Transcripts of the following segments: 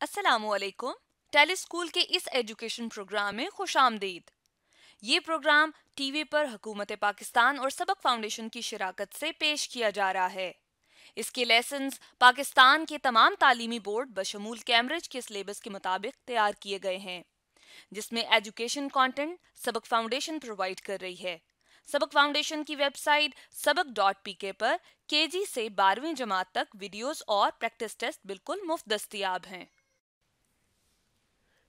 अस्सलामुअलैकुम। Tele school के इस एजुकेशन प्रोग्राम में खुशामदीद। ये प्रोग्राम टीवी पर हुकूमत पाकिस्तान और सबक फाउंडेशन की शिराकत से पेश किया जा रहा है। इसके लेसन्स पाकिस्तान के तमाम तालीमी बोर्ड बशमूल कैम्ब्रिज के सिलेबस के मुताबिक तैयार किए गए हैं, जिसमें एजुकेशन कंटेंट सबक फाउंडेशन प्रोवाइड कर रही है। सबक फाउंडेशन की वेबसाइट sabak.pk पर केजी से 12वीं जमात तक वीडियोस और प्रैक्टिस टेस्ट बिल्कुल मुफ्त दस्तयाब हैं।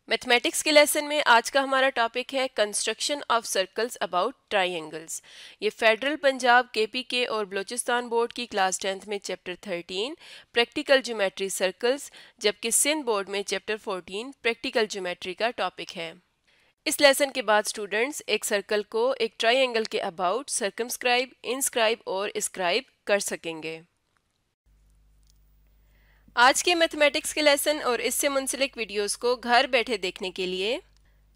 मैथमेटिक्स के लेसन में आज का हमारा टॉपिक है construction of circles about triangles. ये फेडरल पंजाब केपीके और बलूचिस्तान बोर्ड की क्लास 10th में चैप्टर 13 प्रैक्टिकल ज्योमेट्री सर्कल्स, जबकि सिंध बोर्ड में चैप्टर 14 प्रैक्टिकल ज्योमेट्री का टॉपिक है। इस लेसन के बाद स्टूडेंट्स एक सर्कल को एक ट्रायंगल के अबाउट सर्कमस्क्राइब, इंस्क्राइब और स्क्राइब कर सकेंगे। आज के मैथमेटिक्स के लेसन और इससे मुंसलिक वीडियोस को घर बैठे देखने के लिए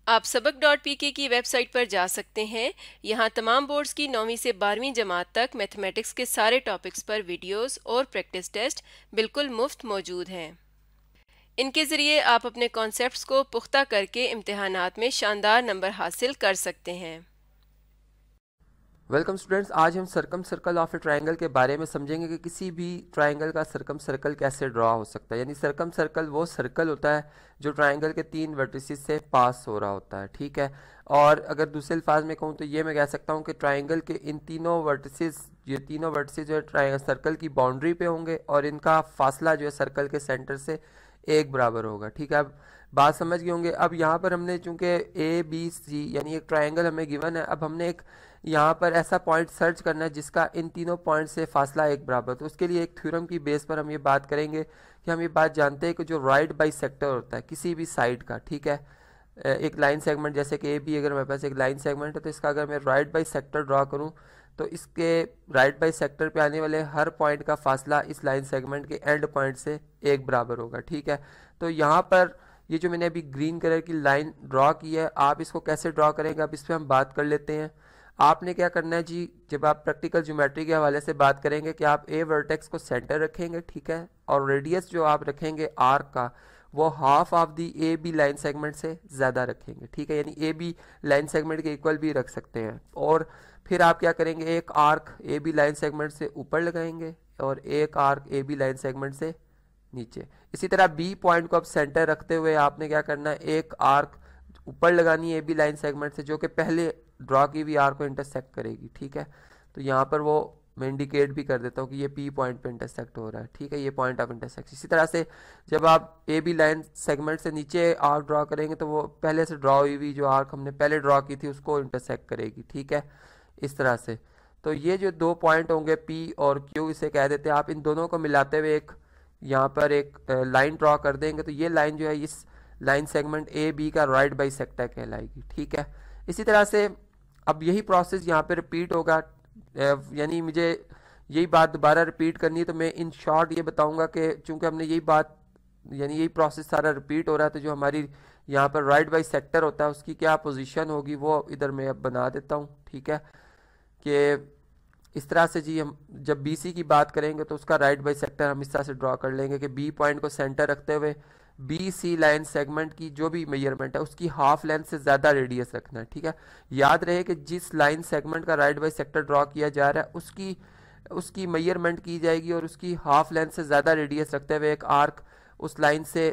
आप sabak.pk की वेबसाइट पर जा सकते हैं। यहाँ तमाम बोर्ड्स की 9वीं से 12वीं जमात तक मैथमेटिक्स के सारे टॉपिक्स पर वीडियोस और प्रैक्टिस टेस्ट बिल्कुल मुफ्त मौजूद हैं। इनके ज़रिए आप अपने कॉन्सेप्ट्स को पुख्ता करके इम्तिहानात में शानदार नंबर हासिल कर सकते हैं। वेलकम स्टूडेंट्स, आज हम circum circle of A triangle के बारे में समझेंगे कि किसी भी ट्रायंगल का सर्कम सर्कल कैसे ड्रा हो सकता है। यानी सर्कम सर्कल वो सर्कल होता है जो ट्रायंगल के 3 वर्टिसेस से पास हो रहा होता है, ठीक है। और अगर दूसरे अल्फाज में कहूँ तो ये मैं कह सकता हूँ कि ट्रायंगल के इन तीनों वर्टिसेस जो है सर्कल की बाउंड्री पे होंगे और इनका फासला जो है सर्कल के सेंटर से एक बराबर होगा, ठीक है। अब बात समझ गए होंगे। अब यहाँ पर हमने चूंकि ए बी सी यानी एक ट्रायंगल हमें गिवन है, अब हमने एक यहाँ पर ऐसा पॉइंट सर्च करना है जिसका इन तीनों पॉइंट से फासला एक बराबर। तो उसके लिए एक थ्योरम की बेस पर हम ये बात करेंगे कि हम ये बात जानते हैं कि जो राइट बाई सेक्टर होता है किसी भी साइड का, ठीक है, एक लाइन सेगमेंट जैसे कि ए बी, अगर मेरे पास एक लाइन सेगमेंट है तो इसका अगर मैं राइट बाई सेक्टर ड्रा करूँ तो इसके राइट बाई सेक्टर पे आने वाले हर पॉइंट का फासला इस लाइन सेगमेंट के एंड पॉइंट से एक बराबर होगा, ठीक है। तो यहाँ पर ये जो मैंने अभी ग्रीन कलर की लाइन ड्रॉ की है, आप इसको कैसे ड्रॉ करेंगे अब इस पर हम बात कर लेते हैं। आपने क्या करना है जी, जब आप प्रैक्टिकल ज्योमेट्री के हवाले से बात करेंगे कि आप ए वर्टेक्स को सेंटर रखेंगे, ठीक है, और रेडियस जो आप रखेंगे आर्क का वो half of the A B line segment से ज़्यादा रखेंगे, ठीक है। यानी ए बी लाइन सेगमेंट के इक्वल भी रख सकते हैं। और फिर आप क्या करेंगे, एक arc A B line segment से ऊपर लगाएंगे और एक arc A B line segment से नीचे। इसी तरह बी पॉइंट को अब सेंटर रखते हुए आपने क्या करना है, एक आर्क ऊपर लगानी है ए बी लाइन सेगमेंट से जो कि पहले ड्रॉ की हुई आर्क को इंटरसेक्ट करेगी, ठीक है। तो यहाँ पर वो मैं इंडिकेट भी कर देता हूँ कि ये पी पॉइंट पे इंटरसेक्ट हो रहा है, ठीक है, ये पॉइंट ऑफ इंटरसेक्शन। इसी तरह से जब आप ए बी लाइन सेगमेंट से नीचे आर्क ड्रॉ करेंगे तो वो पहले से ड्रॉ हुई हुई जो आर्क हमने पहले ड्रॉ की थी उसको इंटरसेक्ट करेगी, ठीक है, इस तरह से। तो ये जो दो पॉइंट होंगे पी और क्यू, इसे कह देते हैं। आप इन दोनों को मिलाते हुए एक यहाँ पर एक लाइन ड्रॉ कर देंगे तो ये लाइन जो है इस लाइन सेगमेंट ए बी का राइट बाई सेक्टर कहलाएगी, ठीक है। इसी तरह से अब यही प्रोसेस यहाँ पे रिपीट होगा, यानी मुझे यही बात दोबारा रिपीट करनी है तो मैं इन शॉर्ट ये बताऊंगा कि चूंकि हमने यही बात यानी यही प्रोसेस सारा रिपीट हो रहा है तो जो हमारी यहाँ पर राइट बाई सेक्टर होता है उसकी क्या पोजीशन होगी वो इधर मैं अब बना देता हूँ, ठीक है। कि इस तरह से जी हम जब बी सी की बात करेंगे तो उसका राइट बाई सेक्टर हम इस तरह से ड्रॉ कर लेंगे कि बी पॉइंट को सेंटर रखते हुए बी सी लाइन सेगमेंट की जो भी मेजरमेंट है उसकी हाफ लेंथ से ज़्यादा रेडियस रखना है, ठीक है। याद रहे कि जिस लाइन सेगमेंट का राइट बाई सेक्टर ड्रॉ किया जा रहा है उसकी मेजरमेंट की जाएगी और उसकी हाफ लेंथ से ज़्यादा रेडियस रखते हुए एक आर्क उस लाइन से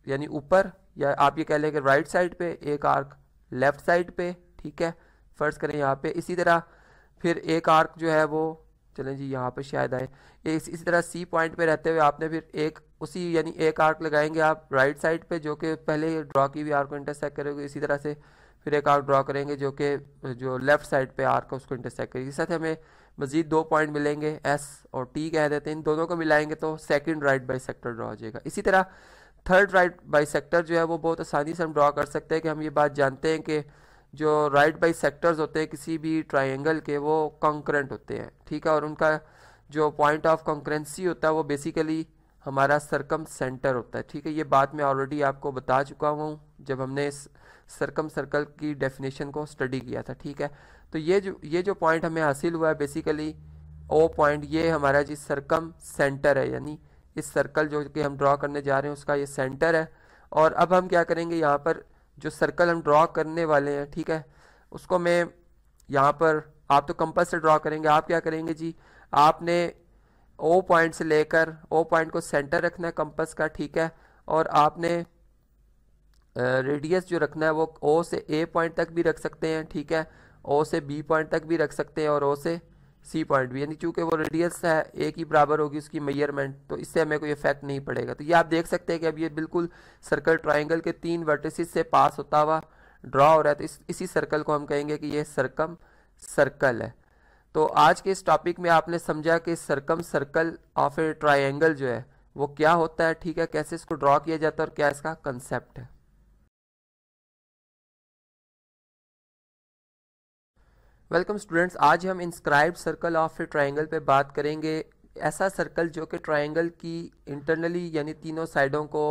यानी ऊपर या आप ये कह लें कि राइट साइड पे, एक आर्क लेफ्ट साइड पे, ठीक है, फर्ज करें यहाँ पे। इसी तरह फिर एक आर्क जो है वो चलें जी यहाँ पे शायद आए, इसी तरह सी पॉइंट पे रहते हुए आपने फिर एक उसी यानी एक आर्क लगाएंगे आप राइट साइड पे जो कि पहले ड्रॉ की हुई आर्क को इंटरसेक्ट करेगी। इसी तरह से फिर एक आर्क ड्रॉ करेंगे जो कि जो लेफ्ट साइड पे आर्क है उसको इंटरसेक्ट करेगी। इस साथ हमें मजीद दो पॉइंट मिलेंगे एस और टी कह देते हैं, इन दोनों को मिलाएंगे तो second right by sector draw हो जाएगा। इसी तरह थर्ड राइट बाई सेक्टर जो है वो बहुत आसानी से हम ड्रॉ कर सकते हैं कि हम ये बात जानते हैं कि जो राइट बाई सेक्टर्स होते हैं किसी भी ट्रायंगल के वो कॉन्करेंट होते हैं, ठीक है, और उनका जो पॉइंट ऑफ कॉन्करेंसी होता है वो बेसिकली हमारा सर्कम सेंटर होता है, ठीक है। ये बात मैं ऑलरेडी आपको बता चुका हूँ जब हमने इस सर्कम सर्कल की डेफिनेशन को स्टडी किया था, ठीक है। तो ये जो पॉइंट हमें हासिल हुआ है बेसिकली ओ पॉइंट, ये हमारा जी सर्कम सेंटर है, यानी इस सर्कल जो कि हम ड्रॉ करने जा रहे हैं उसका ये सेंटर है। और अब हम क्या करेंगे, यहाँ पर जो सर्कल हम ड्रॉ करने वाले हैं, ठीक है, उसको मैं यहाँ पर, आप तो कंपास से ड्रॉ करेंगे, आप क्या करेंगे जी, आपने ओ पॉइंट से लेकर, ओ पॉइंट को सेंटर रखना है कंपास का, ठीक है, और आपने रेडियस जो रखना है वो ओ से ए पॉइंट तक भी रख सकते हैं, ठीक है, ओ से बी पॉइंट तक भी रख सकते हैं और ओ से सी पॉइंट भी, यानी चूंकि वो रेडियस है एक ही बराबर होगी उसकी मेजरमेंट, तो इससे हमें कोई इफेक्ट नहीं पड़ेगा। तो ये आप देख सकते हैं कि अब ये बिल्कुल सर्कल ट्राइंगल के 3 वर्टिसेस से पास होता हुआ ड्रॉ हो रहा है, तो इसी सर्कल को हम कहेंगे कि ये सर्कम सर्कल है। तो आज के इस टॉपिक में आपने समझा कि circum circle of A triangle जो है वो क्या होता है, ठीक है, कैसे इसको ड्रॉ किया जाता है और क्या इसका कंसेप्ट है। वेलकम स्टूडेंट्स, आज हम inscribed circle of A triangle पे बात करेंगे। ऐसा सर्कल जो कि ट्राइंगल की इंटरनली यानी तीनों साइडों को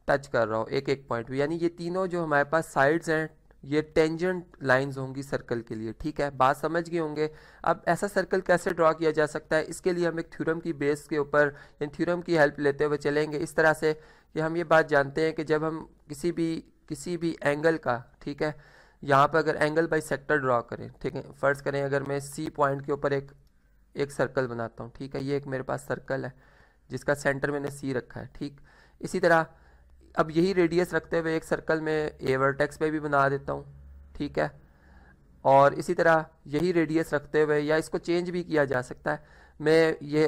टच कर रहा हो एक एक पॉइंट पे, यानी ये तीनों जो हमारे पास साइड्स हैं ये टेंजेंट लाइंस होंगी सर्कल के लिए, ठीक है, बात समझ गए होंगे। अब ऐसा सर्कल कैसे ड्रॉ किया जा सकता है, इसके लिए हम एक थ्योरम की बेस के ऊपर यानी थ्योरम की हेल्प लेते हुए चलेंगे इस तरह से कि हम ये बात जानते हैं कि जब हम किसी भी एंगल का, ठीक है, यहाँ पर अगर एंगल बाई सेक्टर ड्रॉ करें, ठीक है, फ़र्ज़ करें अगर मैं सी पॉइंट के ऊपर एक सर्कल बनाता हूँ, ठीक है, ये एक मेरे पास सर्कल है जिसका सेंटर मैंने सी रखा है, ठीक। इसी तरह अब यही रेडियस रखते हुए एक सर्कल में ए वर्टेक्स पे भी बना देता हूँ, ठीक है, और इसी तरह यही रेडियस रखते हुए, या इसको चेंज भी किया जा सकता है, मैं ये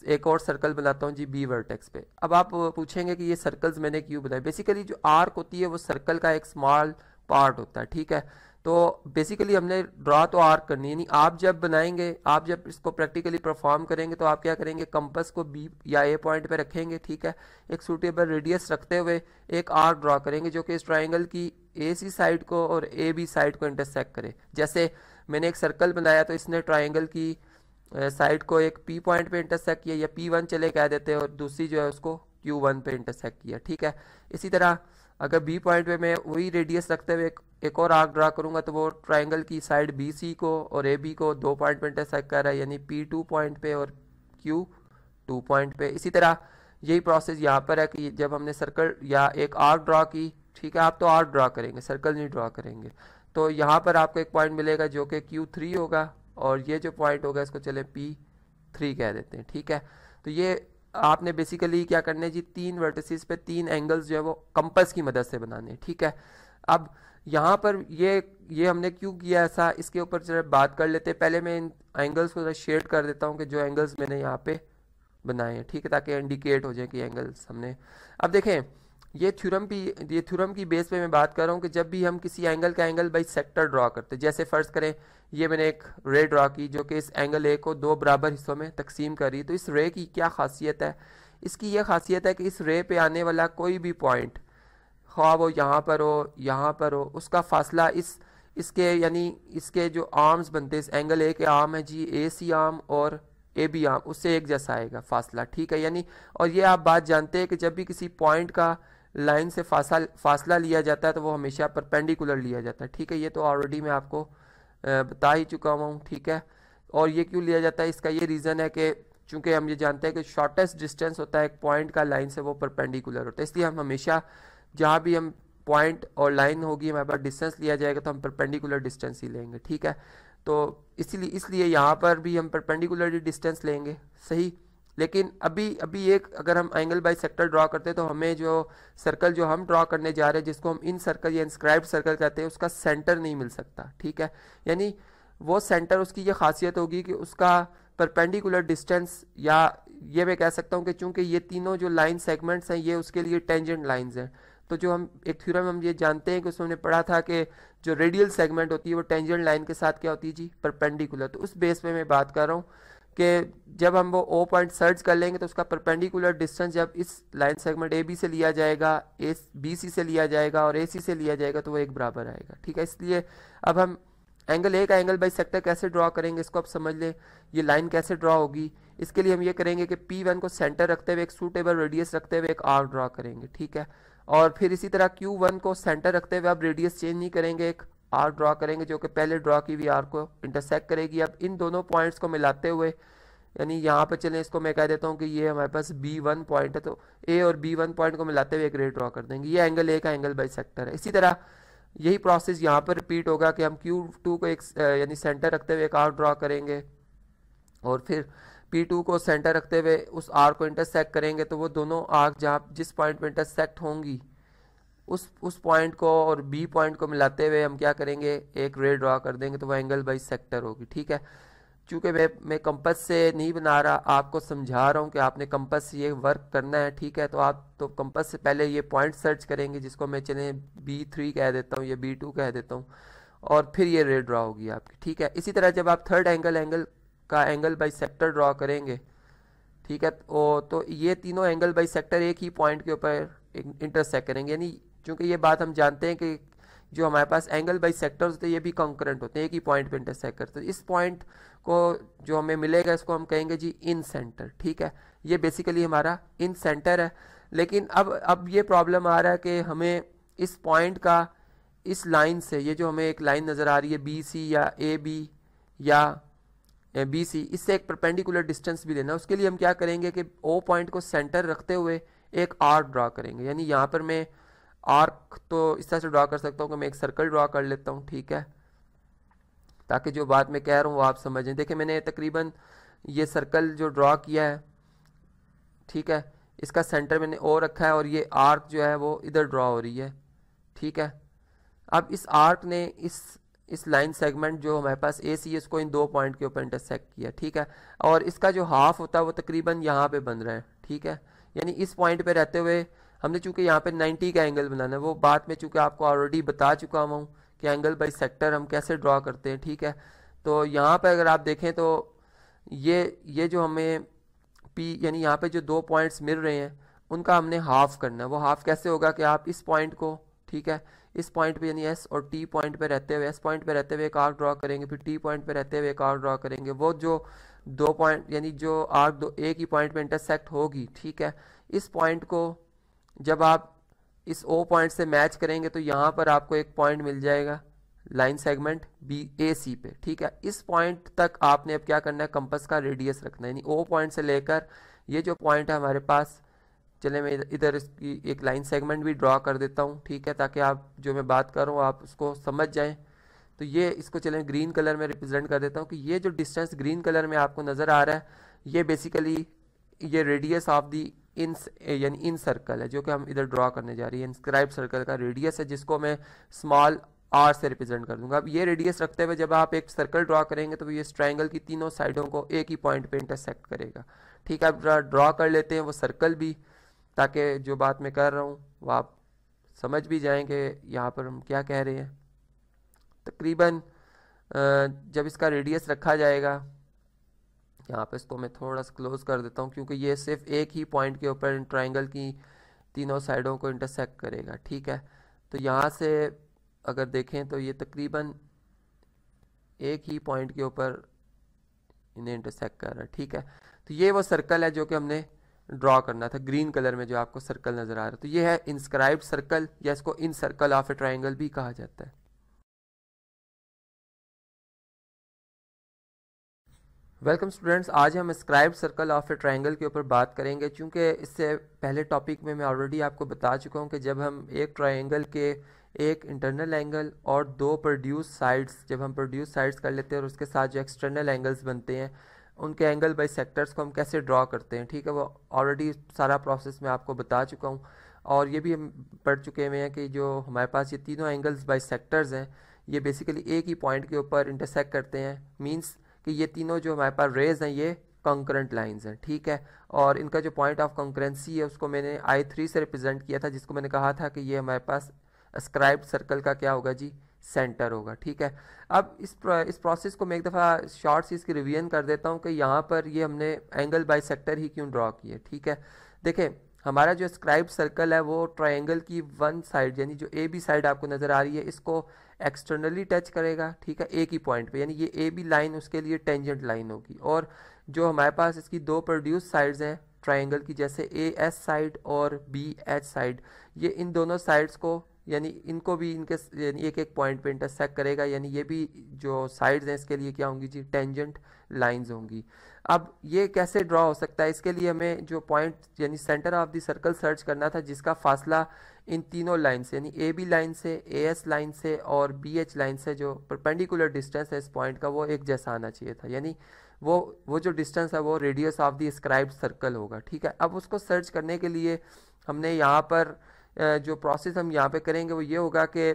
एक और सर्कल बनाता हूँ जी बी वर्टेक्स पे। अब आप पूछेंगे कि ये सर्कल्स मैंने क्यों बनाए। बेसिकली जो आर्क होती है वो सर्कल का एक स्मॉल पार्ट होता है, ठीक है, तो बेसिकली हमने ड्रॉ तो आर्क करनी है, नहीं, आप जब बनाएंगे, आप जब इसको प्रैक्टिकली परफॉर्म करेंगे तो आप क्या करेंगे, कंपास को बी या ए पॉइंट पे रखेंगे, ठीक है, एक सूटेबल रेडियस रखते हुए एक आर्क ड्रॉ करेंगे जो कि इस ट्राइंगल की ए सी साइड को और ए बी साइड को इंटरसेक्ट करे। जैसे मैंने एक सर्कल बनाया तो इसने ट्राइंगल की साइड को एक पी पॉइंट पे इंटरसेक्ट किया, या P1 चले कह देते हैं, और दूसरी जो है उसको Q1 पे इंटरसेक्ट किया, ठीक है। इसी तरह अगर बी पॉइंट पे मैं वही रेडियस रखते हुए एक और आर्क ड्रा करूंगा तो वो ट्राइंगल की साइड BC को और AB को 2 पॉइंट पे इंटरसेक्ट कर रहा है, यानी P2 पॉइंट पे और Q2 पॉइंट पे। इसी तरह यही प्रोसेस यहाँ पर है कि जब हमने सर्कल या एक आर्क ड्रा की, ठीक है, आप तो आर्क ड्रा करेंगे, सर्कल नहीं ड्रा करेंगे, तो यहाँ पर आपको एक पॉइंट मिलेगा जो कि Q3 होगा, और ये जो पॉइंट होगा इसको चले P3 कह देते हैं, ठीक है। तो ये आपने बेसिकली क्या करना है जी, 3 वर्टिसेस पे 3 एंगल्स जो है वो कंपास की मदद से बनाने हैं, ठीक है। अब यहाँ पर ये हमने क्यों किया ऐसा, इसके ऊपर जरा बात कर लेते हैं। पहले मैं इन एंगल्स को शेड कर देता हूँ कि जो एंगल्स मैंने यहाँ पे बनाए हैं, ठीक है, ताकि इंडिकेट हो जाए कि एंगल्स हमने। अब देखें, ये थ्योरम की बेस पे मैं बात कर रहा हूँ कि जब भी हम किसी एंगल का एंगल बाई सेक्टर ड्रॉ करते हैं, जैसे फ़र्ज़ करें ये मैंने एक रे ड्रॉ की जो कि इस एंगल ए को 2 बराबर हिस्सों में तकसीम करी, तो इस रे की क्या खासियत है, इसकी यह खासियत है कि इस रे पे आने वाला कोई भी पॉइंट, ख्वाह वो यहाँ पर हो, उसका फासला इसके यानी इसके जो आर्म्स बनते हैं, इस एंगल ए के आर्म है जी, AC आर्म और AB आर्म, उससे एक जैसा आएगा फासला, ठीक है, यानी। और ये आप बात जानते हैं कि जब भी किसी पॉइंट का लाइन से फासला लिया जाता है तो वो हमेशा परपेंडिकुलर लिया जाता है, ठीक है, ये तो ऑलरेडी मैं आपको बता ही चुका हूँ, ठीक है। और ये क्यों लिया जाता है, इसका ये रीज़न है कि चूंकि हम ये जानते हैं कि शॉर्टेस्ट डिस्टेंस होता है एक पॉइंट का लाइन से, वो परपेंडिकुलर होता है, इसलिए हम हमेशा जहाँ भी हम पॉइंट और लाइन होगी हमारे पास डिस्टेंस लिया जाएगा तो हम परपेंडिकुलर डिस्टेंस ही लेंगे, ठीक है। तो इसलिए यहाँ पर भी हम परपेंडिकुलर डिस्टेंस लेंगे, सही। लेकिन अभी एक अगर हम एंगल बाई सेक्टर ड्रॉ करते हैं तो हमें जो सर्कल जो हम ड्रॉ करने जा रहे हैं, जिसको हम इन सर्कल या इंस्क्राइब्ड सर्कल कहते हैं, उसका सेंटर नहीं मिल सकता, ठीक है, यानी वो सेंटर, उसकी ये खासियत होगी कि उसका परपेंडिकुलर डिस्टेंस, या ये मैं कह सकता हूँ कि चूंकि ये तीनों जो लाइन सेगमेंट्स हैं ये उसके लिए टेंजेंट लाइंस हैं, तो जो हम एक थ्योरम हम ये जानते हैं कि उसमें हमने पढ़ा था कि जो रेडियल सेगमेंट होती है वो टेंजेंट लाइन के साथ क्या होती है जी, परपेंडिकुलर। तो उस बेस पे मैं बात कर रहा हूँ कि जब हम वो ओ पॉइंट सर्च कर लेंगे तो उसका परपेंडिकुलर डिस्टेंस जब इस लाइन सेगमेंट AB से लिया जाएगा, BC से लिया जाएगा और AC से लिया जाएगा तो वो एक बराबर आएगा, ठीक है। इसलिए अब हम एंगल ए का एंगल बाई सेक्टर कैसे ड्रॉ करेंगे, इसको आप समझ लें, ये लाइन कैसे ड्रॉ होगी। इसके लिए हम ये करेंगे कि P1 को सेंटर रखते हुए एक सूटेबल रेडियस रखते हुए एक आर्क ड्रॉ करेंगे, ठीक है, और फिर इसी तरह Q1 को सेंटर रखते हुए अब रेडियस चेंज नहीं करेंगे, एक आर्क ड्रॉ करेंगे जो कि पहले ड्रॉ की हुई आर्क को इंटरसेक्ट करेगी। अब इन दोनों पॉइंट्स को मिलाते हुए यानी यहाँ पर चलें, इसको मैं कह देता हूँ कि ये हमारे पास B1 पॉइंट है, तो A और B1 पॉइंट को मिलाते हुए एक रे ड्रॉ कर देंगे। ये एंगल A का एंगल बाइसेक्टर है। इसी तरह यही प्रोसेस यहाँ पर रिपीट होगा कि हम Q2 को एक यानी सेंटर रखते हुए एक आर्क ड्रॉ करेंगे और फिर P2 को सेंटर रखते हुए उस आर्क को इंटरसेक्ट करेंगे। तो वो दोनों आर्क जहाँ जिस पॉइंट पर इंटरसेक्ट होंगी उस पॉइंट को और B पॉइंट को मिलाते हुए हम क्या करेंगे, एक रे ड्रॉ कर देंगे, तो वो एंगल बाइसेक्टर होगी। ठीक है, चूँकि मैं कंपास से नहीं बना रहा, आपको समझा रहा हूँ कि आपने कंपास से ये वर्क करना है। ठीक है, तो आप तो कंपास से पहले ये पॉइंट सर्च करेंगे, जिसको मैं चलें B3 कह देता हूँ या B2 कह देता हूँ, और फिर ये रे ड्रॉ होगी आपकी। ठीक है, इसी तरह जब आप थर्ड एंगल का एंगल बाइसेक्टर ड्रॉ करेंगे, ठीक है, तो ये तीनों एंगल बाइसेक्टर एक ही पॉइंट के ऊपर इंटरसेक्ट करेंगे। यानी चूँकि ये बात हम जानते हैं कि जो हमारे पास एंगल बाइसेक्टर्स होते हैं ये भी कॉन्करेंट होते हैं, एक ही पॉइंट पे इंटरसेक्ट करते हैं। इस पॉइंट को जो हमें मिलेगा इसको हम कहेंगे जी इन सेंटर। ठीक है, ये बेसिकली हमारा इन सेंटर है। लेकिन अब ये प्रॉब्लम आ रहा है कि हमें इस पॉइंट का इस लाइन से, ये जो हमें एक लाइन नज़र आ रही है BC या AB या BC, इससे एक परपेंडिकुलर डिस्टेंस भी लेना। उसके लिए हम क्या करेंगे कि O पॉइंट को सेंटर रखते हुए एक आर्क ड्रॉ करेंगे। यानी यहाँ पर मैं आर्क तो इस तरह से ड्रॉ कर सकता हूँ कि मैं एक सर्कल ड्रॉ कर लेता हूँ। ठीक है, ताकि जो बात मैं कह रहा हूँ वो आप समझें। देखिए मैंने तकरीबन ये सर्कल जो ड्रॉ किया है, ठीक है, इसका सेंटर मैंने O रखा है और ये आर्क जो है वो इधर ड्रॉ हो रही है। ठीक है, अब इस आर्क ने इस लाइन सेगमेंट जो हमारे पास AC है इसको इन दो पॉइंट के ऊपर इंटरसेक्ट किया। ठीक है, और इसका जो हाफ होता है वो तकरीबन यहाँ पे बन रहा है। ठीक है, यानी इस पॉइंट पे रहते हुए हमने चूंकि यहाँ पे 90 का एंगल बनाना है, वो बात मैं चूंकि आपको ऑलरेडी बता चुका हूँ कि एंगल बाइसेक्टर हम कैसे ड्रॉ करते हैं। ठीक है, तो यहाँ पे अगर आप देखें तो ये जो हमें P यानी यहाँ पे जो दो पॉइंट्स मिल रहे हैं उनका हमने हाफ करना है। वो हाफ कैसे होगा कि आप इस पॉइंट को, ठीक है, इस पॉइंट पे यानी S और T पॉइंट पे रहते हुए, S पॉइंट पे रहते हुए एक आर्क ड्रॉ करेंगे, फिर T पॉइंट पे रहते हुए एक आर्क ड्रॉ करेंगे। वो जो दो पॉइंट यानी जो आर्क दो एक ही पॉइंट पे इंटरसेक्ट होगी, ठीक है, इस पॉइंट को जब आप इस O पॉइंट से मैच करेंगे तो यहाँ पर आपको एक पॉइंट मिल जाएगा लाइन सेगमेंट BAC पे। ठीक है, इस पॉइंट तक आपने अब क्या करना है, कंपास का रेडियस रखना है। यानी O पॉइंट से लेकर ये जो पॉइंट है हमारे पास, चले मैं इधर इसकी एक लाइन सेगमेंट भी ड्रॉ कर देता हूँ। ठीक है, ताकि आप जो मैं बात कर रहा हूँ आप उसको समझ जाएं। तो ये इसको चलें ग्रीन कलर में रिप्रेजेंट कर देता हूँ कि ये जो डिस्टेंस ग्रीन कलर में आपको नज़र आ रहा है ये बेसिकली ये रेडियस ऑफ दी इन यानी इन सर्कल है जो कि हम इधर ड्रॉ करने जा रही है। इंस्क्राइब सर्कल का रेडियस है जिसको मैं स्मॉल r से रिप्रेजेंट कर दूंगा। अब ये रेडियस रखते हुए जब आप एक सर्कल ड्रॉ करेंगे तो ये इस ट्रायंगल की तीनों साइडों को एक ही पॉइंट पे इंटरसेक्ट करेगा। ठीक है, अब ड्रॉ कर लेते हैं वो सर्कल भी, ताकि जो बात मैं कर रहा हूँ वो आप समझ भी जाएंगे यहाँ पर हम क्या कह रहे हैं। तकरीबन जब इसका रेडियस रखा जाएगा, यहाँ पे इसको मैं थोड़ा सा क्लोज कर देता हूँ क्योंकि ये सिर्फ एक ही पॉइंट के ऊपर ट्रायंगल की तीनों साइडों को इंटरसेक्ट करेगा। ठीक है, तो यहाँ से अगर देखें तो ये तकरीबन एक ही पॉइंट के ऊपर इन्हें इंटरसेक्ट कर रहा है। ठीक है, तो ये वो सर्कल है जो कि हमने ड्रॉ करना था ग्रीन कलर में जो आपको सर्कल नज़र आ रहा है। तो ये है इंस्क्राइब्ड सर्कल या इसको इन सर्कल ऑफ ए ट्रायंगल भी कहा जाता है। वेलकम स्टूडेंट्स, आज हम scribe circle of A triangle के ऊपर बात करेंगे। चूँकि इससे पहले टॉपिक में मैं ऑलरेडी आपको बता चुका हूँ कि जब हम एक ट्रायंगल के एक इंटरनल एंगल और दो प्रोड्यूस साइड्स, जब हम प्रोड्यूस साइड्स कर लेते हैं और उसके साथ जो एक्सटर्नल एंगल्स बनते हैं उनके एंगल बाइसेक्टर्स को हम कैसे ड्रॉ करते हैं, ठीक है, वो ऑलरेडी सारा प्रोसेस मैं आपको बता चुका हूँ। और ये भी हम पढ़ चुके हुए हैं कि जो हमारे पास ये तीनों एंगल्स बाइसेक्टर्स हैं ये बेसिकली एक ही पॉइंट के ऊपर इंटरसेक्ट करते हैं। मींस कि ये तीनों जो हमारे पास रेज हैं ये कॉन्करेंट लाइंस हैं। ठीक है, और इनका जो पॉइंट ऑफ कॉन्करेंसी है उसको मैंने I3 से रिप्रेजेंट किया था, जिसको मैंने कहा था कि ये हमारे पास अस्क्राइब्ड सर्कल का क्या होगा जी, सेंटर होगा। ठीक है, अब इस प्रोसेस को मैं एक दफ़ा शॉर्ट सी इसकी रिवीजन कर देता हूँ कि यहाँ पर ये हमने एंगल बाइसेक्टर ही क्यों ड्रॉ किए। ठीक है, देखें हमारा जो अस्क्राइब्ड सर्कल है वो ट्रायंगल की वन साइड यानी जो AB साइड आपको नज़र आ रही है इसको एक्सटर्नली टच करेगा। ठीक है, एक ही पॉइंट पे, यानी ये AB लाइन उसके लिए टेंजेंट लाइन होगी। और जो हमारे पास इसकी दो प्रोड्यूस साइड्स हैं ट्रायंगल की, जैसे AS साइड और BH साइड, ये इन दोनों साइड्स को यानी इनको भी इनके यानी एक एक पॉइंट पे इंटरसेक्ट करेगा, यानी ये भी जो साइड्स हैं इसके लिए क्या होंगी जी, टेंजेंट लाइंस होंगी। अब ये कैसे ड्रॉ हो सकता है, इसके लिए हमें जो पॉइंट यानी centre of the circle search करना था जिसका फासला इन तीनों लाइन से यानी ए बी लाइन से, ए एस लाइन से और बी एच लाइन से जो परपेंडिकुलर डिस्टेंस है इस पॉइंट का वो एक जैसा आना चाहिए था, यानी वो जो डिस्टेंस है वो radius of the scribed circle होगा। ठीक है, अब उसको सर्च करने के लिए हमने यहाँ पर जो प्रोसेस हम यहाँ पे करेंगे वो ये होगा कि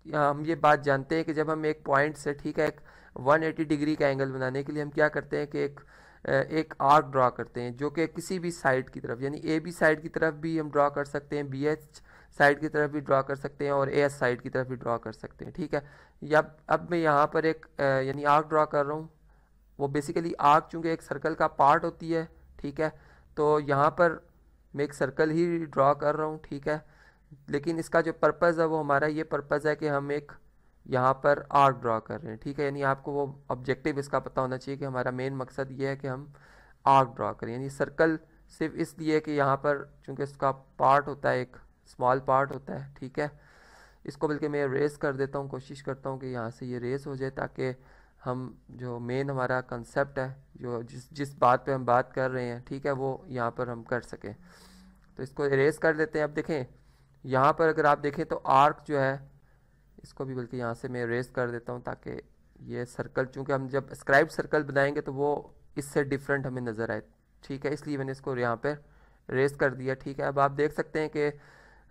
हम ये बात जानते हैं कि जब हम एक पॉइंट से, ठीक है, एक 180 डिग्री का एंगल बनाने के लिए हम क्या करते हैं कि एक आर्क ड्रॉ करते हैं जो कि किसी भी साइड की तरफ यानी ए बी साइड की तरफ भी हम ड्रॉ कर सकते हैं, बी एच साइड की तरफ भी ड्रॉ कर सकते हैं और ए एस साइड की तरफ भी ड्रॉ कर सकते हैं। ठीक है, या अब मैं यहाँ पर एक यानी आर्क ड्रॉ कर रहा हूँ। वो बेसिकली आर्क चूँकि एक सर्कल का पार्ट होती है, ठीक है, तो यहाँ पर मैं एक सर्कल ही ड्रॉ कर रहा हूँ। ठीक है, लेकिन इसका जो पर्पज़ है वो हमारा ये पर्पज़ है कि हम एक यहाँ पर आर्क ड्रॉ कर रहे हैं। ठीक है, यानी आपको वो ऑब्जेक्टिव इसका पता होना चाहिए कि हमारा मेन मकसद ये है कि हम आर्क ड्रॉ करें, यानी सर्कल सिर्फ इसलिए कि यहाँ पर चूँकि इसका पार्ट होता है, एक स्मॉल पार्ट होता है। ठीक है, इसको बल्कि मैं रेस कर देता हूँ, कोशिश करता हूँ कि यहाँ से ये रेस हो जाए ताकि हम जो मेन हमारा कंसेप्ट है, जो जिस बात पे हम बात कर रहे हैं, ठीक है, वो यहाँ पर हम कर सकें। तो इसको इरेज कर लेते हैं। अब देखें यहाँ पर अगर आप देखें तो आर्क जो है इसको भी बल्कि यहाँ से मैं इरेज कर देता हूँ ताकि ये सर्कल, चूँकि हम जब स्क्राइब सर्कल बनाएंगे तो वो इससे डिफरेंट हमें नज़र आए। ठीक है, इसलिए मैंने इसको यहाँ पर इरेज कर दिया। ठीक है, अब आप देख सकते हैं कि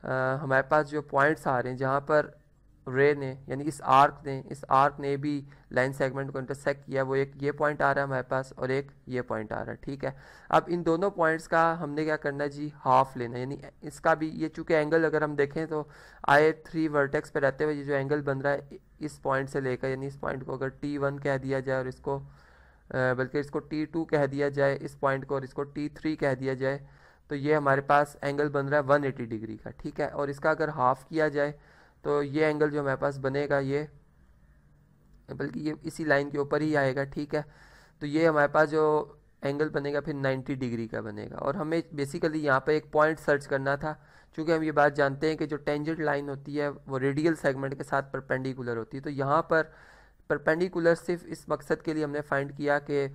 हमारे पास जो पॉइंट्स आ रहे हैं जहाँ पर रे ने यानी इस आर्क ने भी लाइन सेगमेंट को इंटरसेक्ट किया, वो एक ये पॉइंट आ रहा है हमारे पास और एक ये पॉइंट आ रहा है। ठीक है, अब इन दोनों पॉइंट्स का हमने क्या करना है जी, हाफ लेना है, यानी इसका भी ये चूँकि एंगल अगर हम देखें तो I3 वर्टेक्स पे रहते हुए ये जो एंगल बन रहा है इस पॉइंट से लेकर, यानी इस पॉइंट को अगर T1 कह दिया जाए और इसको बल्कि इसको T2 कह दिया जाए इस पॉइंट को, और इसको T3 कह दिया जाए, तो ये हमारे पास एंगल बन रहा है 180 डिग्री का। ठीक है, और इसका अगर हाफ किया जाए तो ये एंगल जो हमारे पास बनेगा ये बल्कि ये इसी लाइन के ऊपर ही आएगा। ठीक है, तो ये हमारे पास जो एंगल बनेगा फिर 90 डिग्री का बनेगा। और हमें बेसिकली यहाँ पे एक पॉइंट सर्च करना था, क्योंकि हम ये बात जानते हैं कि जो टेंजेंट लाइन होती है वो रेडियल सेगमेंट के साथ परपेंडिकुलर होती है। तो यहाँ पर परपेंडिकुलर सिर्फ इस मकसद के लिए हमने फाइंड किया कि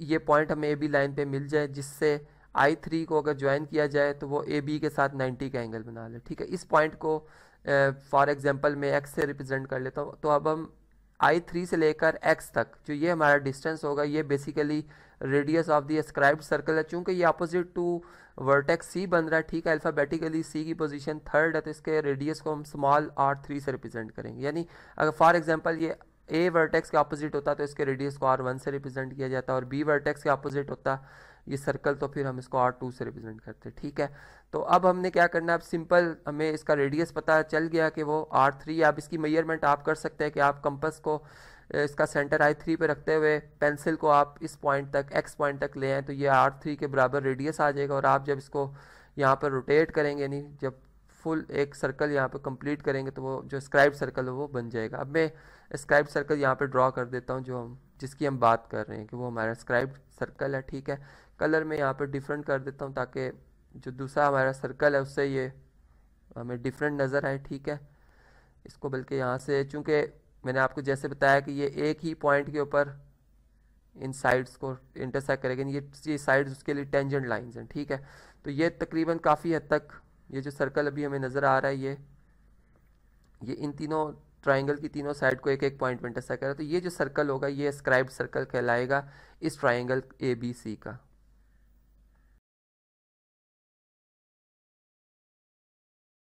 ये पॉइंट हमें ए बी लाइन पे मिल जाए, जिससे I3 को अगर ज्वाइन किया जाए तो वो ए बी के साथ 90 का एंगल बना ले। ठीक है, इस पॉइंट को फॉर एग्जांपल मैं x से रिप्रेजेंट कर लेता हूँ। तो अब हम I3 से लेकर x तक जो ये हमारा डिस्टेंस होगा ये basically radius of the scribed circle है। चूँकि ये अपोजिट टू वर्टेक्स C बन रहा है, ठीक है, अल्फ़ाबेटिकली C की पोजीशन 3rd है, तो इसके रेडियस को हम स्मॉल r3 से रिप्रेजेंट करेंगे। यानी अगर फॉर एग्जांपल ये A वर्टेक्स के अपोजिट होता तो इसके रेडियस को r1 से रिप्रेजेंट किया जाता, और B वर्टेक्स के अपोजिट होता ये सर्कल तो फिर हम इसको r2 से रिप्रेजेंट करते। ठीक है, तो अब हमने क्या करना है, अब सिंपल हमें इसका रेडियस पता चल गया कि वो r3। आप इसकी मेजरमेंट आप कर सकते हैं कि आप कंपास को इसका सेंटर I3 पे रखते हुए पेंसिल को आप इस पॉइंट तक x पॉइंट तक ले आएँ तो ये r3 के बराबर रेडियस आ जाएगा। और आप जब इसको यहाँ पर रोटेट करेंगे, यानी जब फुल एक सर्कल यहाँ पर कंप्लीट करेंगे तो वो जो स्क्राइब सर्कल है वो बन जाएगा। अब मैं स्क्राइब सर्कल यहाँ पर ड्रॉ कर देता हूँ जिसकी हम बात कर रहे हैं कि वो हमारा स्क्राइब सर्कल है। ठीक है, कलर में यहाँ पर डिफरेंट कर देता हूँ ताकि जो दूसरा हमारा सर्कल है उससे ये हमें डिफरेंट नज़र आए। ठीक है, इसको बल्कि यहाँ से, चूँकि मैंने आपको जैसे बताया कि ये एक ही पॉइंट के ऊपर इन साइड्स को इंटरसेक्ट करेंगे, ये साइड्स उसके लिए टेंजेंट लाइंस हैं। ठीक है, तो ये तकरीबन काफ़ी हद तक ये जो सर्कल अभी हमें नज़र आ रहा है ये इन तीनों ट्राइंगल की तीनों साइड को एक एक पॉइंट पर इंटरसेक्ट कर रहा है। तो ये जो सर्कल होगा ये स्क्राइब्ड सर्कल कहलाएगा इस ट्राइंगल ABC का।